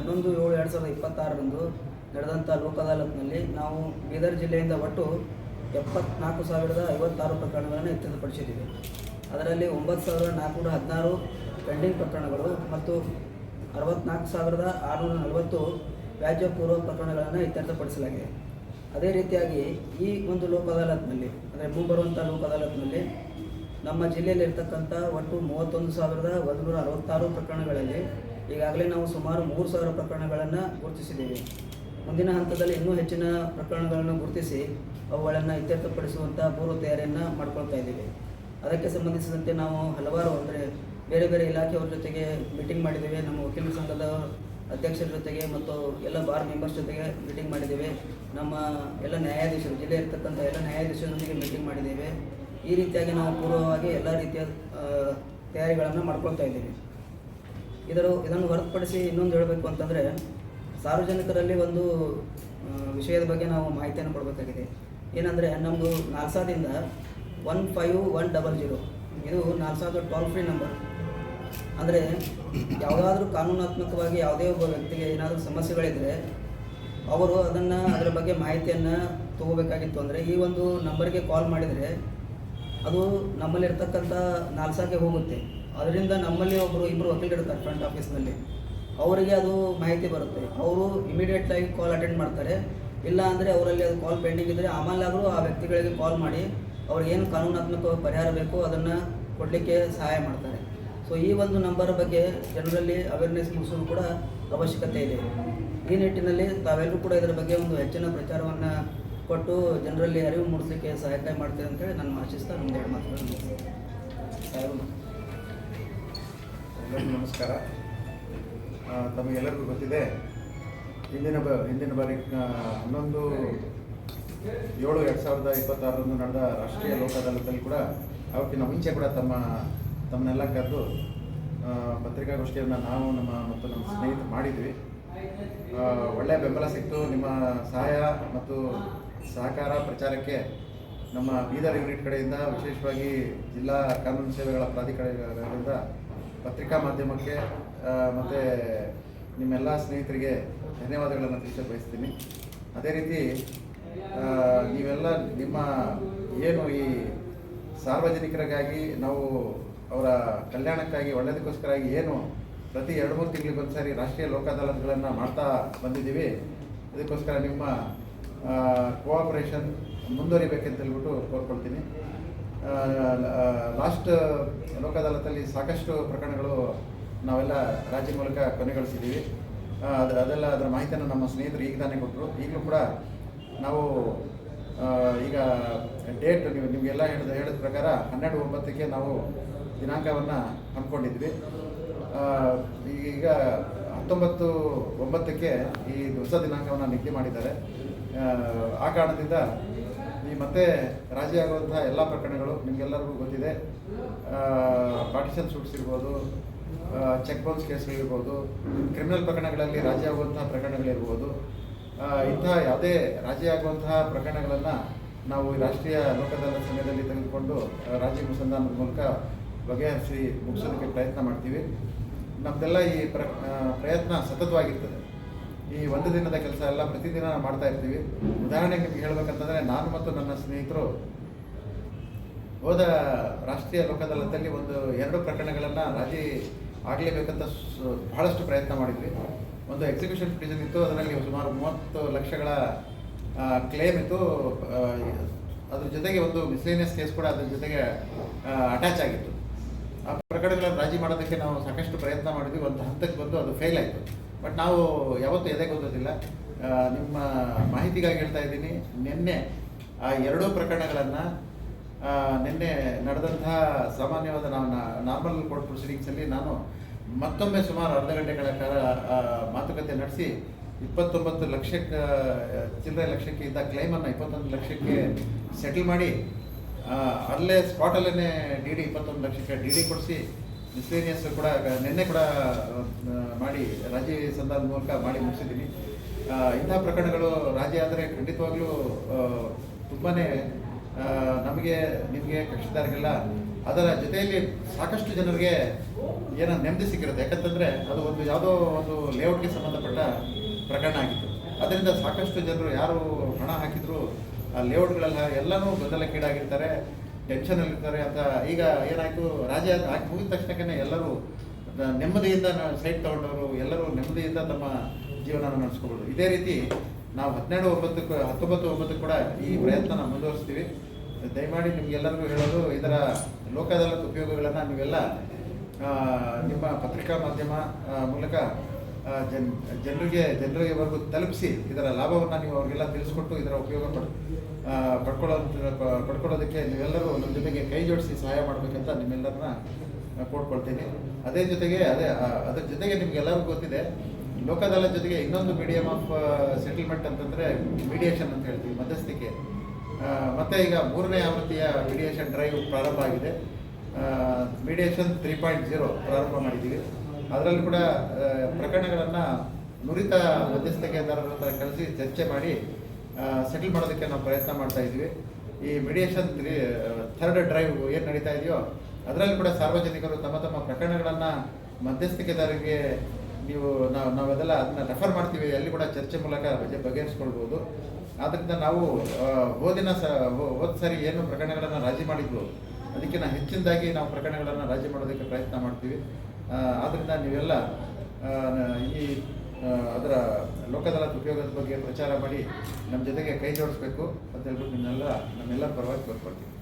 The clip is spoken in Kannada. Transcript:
11/7/2026 ನಡೆದಂಥ ಲೋಕ ಅದಾಲತ್ನಲ್ಲಿ ನಾವು ಬೀದರ್ ಜಿಲ್ಲೆಯಿಂದ ಒಟ್ಟು 74,056 ಪ್ರಕರಣಗಳನ್ನು ಇತ್ಯರ್ಥಪಡಿಸಿದ್ದೀವಿ. ಅದರಲ್ಲಿ 9,416 ಪೆಂಡಿಂಗ್ ಪ್ರಕರಣಗಳು ಮತ್ತು 64,640 ವ್ಯಾಜ್ಯಪೂರ್ವ ಪ್ರಕರಣಗಳನ್ನು ಇತ್ಯರ್ಥಪಡಿಸಲಾಗಿದೆ. ಅದೇ ರೀತಿಯಾಗಿ ಈ ಒಂದು ಲೋಕ ಅದಾಲತ್ನಲ್ಲಿ ಅಂದರೆ ಮುಂಬರುವಂಥ ಲೋಕ ಅದಾಲತ್ನಲ್ಲಿ ನಮ್ಮ ಜಿಲ್ಲೆಯಲ್ಲಿರ್ತಕ್ಕಂಥ ಒಟ್ಟು 31,166 ಪ್ರಕರಣಗಳಲ್ಲಿ ಈಗಾಗಲೇ ನಾವು ಸುಮಾರು 3,000 ಪ್ರಕರಣಗಳನ್ನು ಗುರುತಿಸಿದ್ದೇವೆ. ಮುಂದಿನ ಹಂತದಲ್ಲಿ ಇನ್ನೂ ಹೆಚ್ಚಿನ ಪ್ರಕರಣಗಳನ್ನು ಗುರುತಿಸಿ ಅವುಗಳನ್ನು ಇತ್ಯರ್ಥಪಡಿಸುವಂಥ ಪೂರ್ವ ತಯಾರಿಯನ್ನು ಮಾಡ್ಕೊಳ್ತಾ ಇದ್ದೀವಿ. ಅದಕ್ಕೆ ಸಂಬಂಧಿಸಿದಂತೆ ನಾವು ಹಲವಾರು ಅಂದರೆ ಬೇರೆ ಬೇರೆ ಇಲಾಖೆಯವ್ರ ಜೊತೆಗೆ ಮೀಟಿಂಗ್ ಮಾಡಿದ್ದೇವೆ. ನಮ್ಮ ವಕೀಲರ ಸಂಘದ ಅಧ್ಯಕ್ಷರ ಜೊತೆಗೆ ಮತ್ತು ಎಲ್ಲ ಬಾರ್ ಮೆಂಬರ್ಸ್ ಜೊತೆಗೆ ಮೀಟಿಂಗ್ ಮಾಡಿದ್ದೇವೆ. ನಮ್ಮ ಎಲ್ಲ ನ್ಯಾಯಾಧೀಶರು, ಜಿಲ್ಲೆ ಇರ್ತಕ್ಕಂಥ ಎಲ್ಲ ನ್ಯಾಯಾಧೀಶರೊಂದಿಗೆ ಮೀಟಿಂಗ್ ಮಾಡಿದ್ದೇವೆ. ಈ ರೀತಿಯಾಗಿ ನಾವು ಪೂರ್ವವಾಗಿ ಎಲ್ಲ ರೀತಿಯ ತಯಾರಿಗಳನ್ನು ಮಾಡ್ಕೊಳ್ತಾ ಇದ್ದೀವಿ. ಇದನ್ನು ಹೊರತುಪಡಿಸಿ ಇನ್ನೊಂದು ಹೇಳಬೇಕು ಅಂತಂದರೆ, ಸಾರ್ವಜನಿಕರಲ್ಲಿ ಒಂದು ವಿಷಯದ ಬಗ್ಗೆ ನಾವು ಮಾಹಿತಿಯನ್ನು ಕೊಡಬೇಕಾಗಿದೆ. ಏನಂದರೆ, ನಮ್ಮದು ನಾಲ್ಸಾದಿಂದ 15100 ಇದು ನಾಲ್ಸಾದ ಟೋಲ್ ಫ್ರೀ ನಂಬರ್. ಅಂದರೆ ಯಾವುದಾದ್ರೂ ಕಾನೂನಾತ್ಮಕವಾಗಿ ಯಾವುದೇ ಒಬ್ಬ ವ್ಯಕ್ತಿಗೆ ಏನಾದರೂ ಸಮಸ್ಯೆಗಳಿದ್ದರೆ ಅವರು ಅದರ ಬಗ್ಗೆ ಮಾಹಿತಿಯನ್ನು ತಗೋಬೇಕಾಗಿತ್ತು ಅಂದರೆ ಈ ಒಂದು ನಂಬರ್ಗೆ ಕಾಲ್ ಮಾಡಿದರೆ ಅದು ನಮ್ಮಲ್ಲಿರ್ತಕ್ಕಂಥ ನಾಲ್ಸಾಗೆ ಹೋಗುತ್ತೆ. ಅದರಿಂದ ನಮ್ಮಲ್ಲಿ ಇಬ್ಬರು ವಕೀಲರು ಇರ್ತಾರೆ ಫ್ರಂಟ್ ಆಫೀಸ್ನಲ್ಲಿ, ಅವರಿಗೆ ಅದು ಮಾಹಿತಿ ಬರುತ್ತೆ. ಅವರು ಇಮಿಡಿಯೇಟ್ಲಾಗಿ ಕಾಲ್ ಅಟೆಂಡ್ ಮಾಡ್ತಾರೆ. ಇಲ್ಲ ಅಂದರೆ ಅವರಲ್ಲಿ ಅದು ಕಾಲ್ ಪೆಂಡಿಂಗ್ ಇದ್ದರೆ ಆಮೇಲಾದರೂ ಆ ವ್ಯಕ್ತಿಗಳಿಗೆ ಕಾಲ್ ಮಾಡಿ ಅವ್ರಿಗೇನು ಕಾನೂನಾತ್ಮಕ ಪರಿಹಾರ ಬೇಕೋ ಅದನ್ನು ಕೊಡಲಿಕ್ಕೆ ಸಹಾಯ ಮಾಡ್ತಾರೆ. ಸೊ ಈ ಒಂದು ನಂಬರ್ ಬಗ್ಗೆ ಜನರಲ್ಲಿ ಅವೇರ್ನೆಸ್ ಮೂಡಿಸೋದು ಕೂಡ ಅವಶ್ಯಕತೆ ಇದೆ. ಈ ನಿಟ್ಟಿನಲ್ಲಿ ತಾವೆಲ್ಲರೂ ಕೂಡ ಇದರ ಬಗ್ಗೆ ಒಂದು ಹೆಚ್ಚಿನ ಪ್ರಚಾರವನ್ನು ಕೊಟ್ಟು ಜನರಲ್ಲಿ ಅರಿವು ಮೂಡಿಸಲಿಕ್ಕೆ ಸಹಾಯ ಮಾಡ್ತೇವೆ ಅಂತೇಳಿ ನಾನು ಆಶಿಸ್ತಾ ನಮ್ದು ಎರಡು ಮಾತುಗಳನ್ನು ಎಲ್ಲರಿಗೂ ನಮಸ್ಕಾರ. ತಮಗೆಲ್ಲರಿಗೂ ಗೊತ್ತಿದೆ, ಹಿಂದಿನ ಬಾರಿ 11/7/2026 ನಡೆದ ರಾಷ್ಟ್ರೀಯ ಲೋಕ ಅದಾಲತ್ನಲ್ಲಿ ಕೂಡ ಅವಕ್ಕಿಂತ ಮುಂಚೆ ಕೂಡ ತಮ್ಮನ್ನೆಲ್ಲ ಕರೆದು ಪತ್ರಿಕಾಗೋಷ್ಠಿಯನ್ನು ನಾವು ಮತ್ತು ನಮ್ಮ ಸ್ನೇಹಿತರು ಮಾಡಿದ್ವಿ. ಒಳ್ಳೆಯ ಬೆಂಬಲ ಸಿಕ್ತು. ನಿಮ್ಮ ಸಹಾಯ ಮತ್ತು ಸಹಕಾರ ಪ್ರಚಾರಕ್ಕೆ ನಮ್ಮ ಬೀದರ್ ಯೂನಿಟ್ ಕಡೆಯಿಂದ, ವಿಶೇಷವಾಗಿ ಜಿಲ್ಲಾ ಕಾನೂನು ಸೇವೆಗಳ ಪ್ರಾಧಿಕಾರದಿಂದ ಪತ್ರಿಕಾ ಮಾಧ್ಯಮಕ್ಕೆ ಮತ್ತು ನಿಮ್ಮೆಲ್ಲ ಸ್ನೇಹಿತರಿಗೆ ಧನ್ಯವಾದಗಳನ್ನು ತಿಳಿಸಲು ಬಯಸ್ತೀನಿ. ಅದೇ ರೀತಿ ನೀವೆಲ್ಲ ನಿಮ್ಮ ಏನು ಈ ಸಾರ್ವಜನಿಕರಿಗಾಗಿ ನಾವು ಅವರ ಕಲ್ಯಾಣಕ್ಕಾಗಿ ಒಳ್ಳೆಯದಕ್ಕೋಸ್ಕರಾಗಿ ಏನು ಪ್ರತಿ 2-3 ತಿಂಗಳಿಗೊಂದು ಸಾರಿ ರಾಷ್ಟ್ರೀಯ ಲೋಕ ಅದಾಲತ್ಗಳನ್ನು ಮಾಡ್ತಾ ಬಂದಿದ್ದೀವಿ. ಇದಕ್ಕೋಸ್ಕರ ನಿಮ್ಮ ಕೋಆಪರೇಷನ್ ಮುಂದುವರಿಬೇಕಂತ ಹೇಳ್ಬಿಟ್ಟು ಕೋರ್ಕೊಳ್ತೀನಿ. ಲಾಸ್ಟ್ ಲೋಕ ಅದಾಲತಲ್ಲಿ ಸಾಕಷ್ಟು ಪ್ರಕರಣಗಳು ನಾವೆಲ್ಲ ರಾಜ್ಯ ಮೂಲಕ ಕೊನೆಗೊಳಿಸಿದ್ದೀವಿ. ಅದೆಲ್ಲ ಅದರ ಮಾಹಿತಿಯನ್ನು ನಮ್ಮ ಸ್ನೇಹಿತರು ಈಗ ತಾನೇ ಕೊಟ್ಟರು. ಈಗಲೂ ಕೂಡ ನಾವು ಈಗ ಡೇಟ್ ನಿಮಗೆಲ್ಲ ಹೇಳಿದ ಪ್ರಕಾರ 12/9 ನಾವು ದಿನಾಂಕವನ್ನು ಹಮ್ಮಿಕೊಂಡಿದ್ವಿ. ಈಗ 19/9 ಈ ಹೊಸ ದಿನಾಂಕವನ್ನು ನಿಗದಿ ಮಾಡಿದ್ದಾರೆ. ಆ ಕಾರಣದಿಂದ ಈ ಮತ್ತೆ ರಾಜಿ ಆಗುವಂತಹ ಎಲ್ಲ ಪ್ರಕರಣಗಳು ನಿಮಗೆಲ್ಲರಿಗೂ ಗೊತ್ತಿದೆ. ಪಾರ್ಟಿಷನ್ ಸೂಟ್ಸ್ ಇರ್ಬೋದು, ಚೆಕ್ ಬೌನ್ಸ್ ಕೇಸ್ಗಳಿರ್ಬೋದು, ಕ್ರಿಮಿನಲ್ ಪ್ರಕರಣಗಳಲ್ಲಿ ರಾಜಿ ಆಗುವಂತಹ ಪ್ರಕರಣಗಳಿರ್ಬೋದು. ಇಂತಹ ಯಾವುದೇ ರಾಜಿ ಆಗುವಂತಹ ಪ್ರಕರಣಗಳನ್ನು ನಾವು ಈ ರಾಷ್ಟ್ರೀಯ ಲೋಕ ಅದಾಲತ್ ಸಮಯದಲ್ಲಿ ತೆಗೆದುಕೊಂಡು ರಾಜಿ ಅನುಸಂಧಾನದ ಮೂಲಕ ಬಗೆಹರಿಸಿ ಮುಗಿಸೋದಕ್ಕೆ ಪ್ರಯತ್ನ ಮಾಡ್ತೀವಿ. ನಮ್ಮದೆಲ್ಲ ಈ ಪ್ರಯತ್ನ ಸತತವಾಗಿರ್ತದೆ. ಈ ಒಂದು ದಿನದ ಕೆಲಸ ಎಲ್ಲ ಪ್ರತಿದಿನ ಮಾಡ್ತಾ ಇರ್ತೀವಿ. ಉದಾಹರಣೆಗೆ ನಿಮ್ಗೆ ಹೇಳಬೇಕಂತಂದರೆ, ನಾನು ಮತ್ತು ನನ್ನ ಸ್ನೇಹಿತರು ಹೋದ ರಾಷ್ಟ್ರೀಯ ಲೋಕ ಅದಾಲತ್ನಲ್ಲಿ 2 ಪ್ರಕರಣಗಳನ್ನು ರಾಜಿ ಆಗಲೇಬೇಕಂತ ಬಹಳಷ್ಟು ಪ್ರಯತ್ನ ಮಾಡಿದ್ವಿ. ಒಂದು ಎಕ್ಸಿಕ್ಯೂಷನ್ ಪಿಟಿಷನ್ ಇತ್ತು, ಅದರಲ್ಲಿ ಸುಮಾರು 30 ಲಕ್ಷಗಳ ಕ್ಲೇಮ್ ಇತ್ತು. ಅದ್ರ ಜೊತೆಗೆ ಒಂದು ಮಿಸ್ಲೇನಿಯಸ್ ಕೇಸ್ ಕೂಡ ಅದರ ಜೊತೆಗೆ ಅಟ್ಯಾಚ್ ಆಗಿತ್ತು. ಆ ಪ್ರಕರಣಗಳನ್ನು ರಾಜಿ ಮಾಡೋದಕ್ಕೆ ನಾವು ಸಾಕಷ್ಟು ಪ್ರಯತ್ನ ಮಾಡಿದ್ವಿ. ಒಂದು ಹಂತಕ್ಕೆ ಬಂದು ಅದು ಫೇಲ್ ಆಯಿತು. ಬಟ್ ನಾವು ಯಾವತ್ತೂ ಎದೆಗೊಳ್ಳೋದಿಲ್ಲ. ನಿಮ್ಮ ಮಾಹಿತಿಗಾಗಿ ಹೇಳ್ತಾ ಇದ್ದೀನಿ, ನಿನ್ನೆ ಆ 2 ಪ್ರಕರಣಗಳನ್ನು ನಿನ್ನೆ ನಡೆದಂತಹ ಸಾಮಾನ್ಯವಾದ ನಾರ್ಮಲ್ ಕೋರ್ಟ್ ಪ್ರೊಸೀಡಿಂಗ್ಸಲ್ಲಿ ನಾನು ಮತ್ತೊಮ್ಮೆ ಸುಮಾರು ಅರ್ಧ ಗಂಟೆಗಳ ಕಾಲ ಮಾತುಕತೆ ನಡೆಸಿ 29 ಲಕ್ಷಕ್ಕೆ ಚಿಲ್ಲರೆ ಲಕ್ಷಕ್ಕೆ ಇದ್ದ ಕ್ಲೈಮನ್ನು 21 ಲಕ್ಷಕ್ಕೆ ಸೆಟಲ್ ಮಾಡಿ, ಅಲ್ಲೇ ಸ್ಪಾಟಲ್ಲೇ ಡಿ 21 ಲಕ್ಷಕ್ಕೆ ಡಿ ಕೊಡಿಸಿ, ಮಿಸ್ಲೇನಿಯಸ್ ಕೂಡ ನಿನ್ನೆ ಕೂಡ ಮಾಡಿ ರಾಜಿ ಸಂಧಾನದ ಮೂಲಕ ಮಾಡಿ ಮುಗಿಸಿದ್ದೀನಿ. ಇಂಥ ಪ್ರಕರಣಗಳು ರಾಜಿ ಆದರೆ ಖಂಡಿತವಾಗ್ಲೂ ತುಂಬಾ ನಮಗೆ, ನಿಮಗೆ, ಕಕ್ಷಿದಾರರಿಗೆಲ್ಲ ಅದರ ಜೊತೆಯಲ್ಲಿ ಸಾಕಷ್ಟು ಜನರಿಗೆ ಏನೋ ನೆಮ್ಮದಿ ಸಿಕ್ಕಿರುತ್ತೆ. ಯಾಕಂತಂದರೆ ಅದು ಒಂದು ಯಾವುದೋ ಒಂದು ಲೇಔಟ್ಗೆ ಸಂಬಂಧಪಟ್ಟ ಪ್ರಕರಣ ಆಗಿತ್ತು. ಅದರಿಂದ ಸಾಕಷ್ಟು ಜನರು ಯಾರು ಹಣ ಹಾಕಿದ್ರು ಆ ಲೇಔಟ್ಗಳೆಲ್ಲ ಎಲ್ಲನೂ ಗೊಂದಲಕ್ಕೀಡಾಗಿರ್ತಾರೆ, ಟೆನ್ಷನಲ್ಲಿರ್ತಾರೆ ಅಂತ. ಈಗ ಏನಾಯಿತು, ರಾಜ್ಯ ಹಾಕಿ ಮುಗಿದ ತಕ್ಷಣಕ್ಕೆ ಎಲ್ಲರೂ ನೆಮ್ಮದಿಯಿಂದ ಸೈಟ್ ತೊಗೊಂಡವರು ಎಲ್ಲರೂ ನೆಮ್ಮದಿಯಿಂದ ತಮ್ಮ ಜೀವನ ನಡೆಸ್ಕೊಬೋದು. ಇದೇ ರೀತಿ ನಾವು 19/9 ಕೂಡ ಈ ಪ್ರಯತ್ನ ಮುಂದುವರಿಸ್ತೀವಿ. ದಯಮಾಡಿ ನಿಮಗೆಲ್ಲರಿಗೂ ಹೇಳೋದು, ಇದರ ಲೋಕ ಅದಾಲತ್ ಉಪಯೋಗಗಳನ್ನು ನೀವೆಲ್ಲ ನಿಮ್ಮ ಪತ್ರಿಕಾ ಮಾಧ್ಯಮ ಮೂಲಕ ಜನರಿಗೆವರೆಗೂ ತಲುಪಿಸಿ ಇದರ ಲಾಭವನ್ನು ನೀವು ಅವರಿಗೆಲ್ಲ ತಿಳಿಸ್ಕೊಟ್ಟು ಇದರ ಉಪಯೋಗ ಪಡ್ಕೊಳ್ಳೋದಕ್ಕೆ ನೀವೆಲ್ಲರೂ ನಮ್ಮ ಜೊತೆಗೆ ಕೈ ಜೋಡಿಸಿ ಸಹಾಯ ಮಾಡಬೇಕಂತ ನಿಮ್ಮೆಲ್ಲರನ್ನ ಕೋಡ್ಕೊಳ್ತೀನಿ. ಅದರ ಜೊತೆಗೆ ನಿಮಗೆಲ್ಲರಿಗೂ ಗೊತ್ತಿದೆ, ಲೋಕ ಅದಾಲತ್ ಜೊತೆಗೆ ಇನ್ನೊಂದು ಮೀಡಿಯಮ್ ಆಫ್ ಸೆಟಲ್ಮೆಂಟ್ ಅಂತಂದರೆ ಮೀಡಿಯೇಷನ್ ಅಂತ ಹೇಳ್ತೀವಿ, ಮಧ್ಯಸ್ಥಿಕೆ. ಮತ್ತು ಈಗ 3ನೇ ಆವೃತ್ತಿಯ ಮೀಡಿಯೇಷನ್ ಡ್ರೈವ್ ಪ್ರಾರಂಭ ಆಗಿದೆ. ಮೀಡಿಯೇಷನ್ 3.0 ಪ್ರಾರಂಭ ಮಾಡಿದ್ದೀವಿ. ಅದರಲ್ಲಿ ಕೂಡ ಪ್ರಕರಣಗಳನ್ನು ನುರಿತ ಮಧ್ಯಸ್ಥಿಕೆದಾರರ ಹತ್ರ ಕಳಿಸಿ ಚರ್ಚೆ ಮಾಡಿ ಸೆಟಲ್ ಮಾಡೋದಕ್ಕೆ ನಾವು ಪ್ರಯತ್ನ ಮಾಡ್ತಾ ಇದ್ವಿ. ಈ ಮೀಡಿಯೇಷನ್ 3rd ಡ್ರೈವ್ ಏನು ನಡೀತಾ ಇದೆಯೋ ಅದರಲ್ಲಿ ಕೂಡ ಸಾರ್ವಜನಿಕರು ತಮ್ಮ ಪ್ರಕರಣಗಳನ್ನು ಮಧ್ಯಸ್ಥಿಕೆದಾರರಿಗೆ ನಾವೆಲ್ಲ ಅದನ್ನ ರೆಫರ್ ಮಾಡ್ತೀವಿ, ಅಲ್ಲಿ ಕೂಡ ಚರ್ಚೆ ಮೂಲಕ ಬಗೆಹರಿಸ್ಕೊಳ್ಬೋದು. ಆದ್ದರಿಂದ ನಾವು ಹೋದ ಸರಿ ಏನು ಪ್ರಕರಣಗಳನ್ನು ರಾಜಿ ಮಾಡಿದ್ವು ಅದಕ್ಕಿಂತ ಹೆಚ್ಚಿನದಾಗಿ ನಾವು ಪ್ರಕರಣಗಳನ್ನು ರಾಜಿ ಮಾಡೋದಕ್ಕೆ ಪ್ರಯತ್ನ ಮಾಡ್ತೀವಿ. ಆದ್ದರಿಂದ ನೀವೆಲ್ಲ ಅದರ ಲೋಕ ಅದಾಲತ್ ಉಪಯೋಗದ ಬಗ್ಗೆ ಪ್ರಚಾರ ಮಾಡಿ ನಮ್ಮ ಜೊತೆಗೆ ಕೈ ಜೋಡಿಸ್ಬೇಕು ಅಂತ ಹೇಳ್ಬಿಟ್ಟು ನಮ್ಮೆಲ್ಲರ ಪರವಾಗಿ ಕೋರ್ಕೊಳ್ತೀವಿ.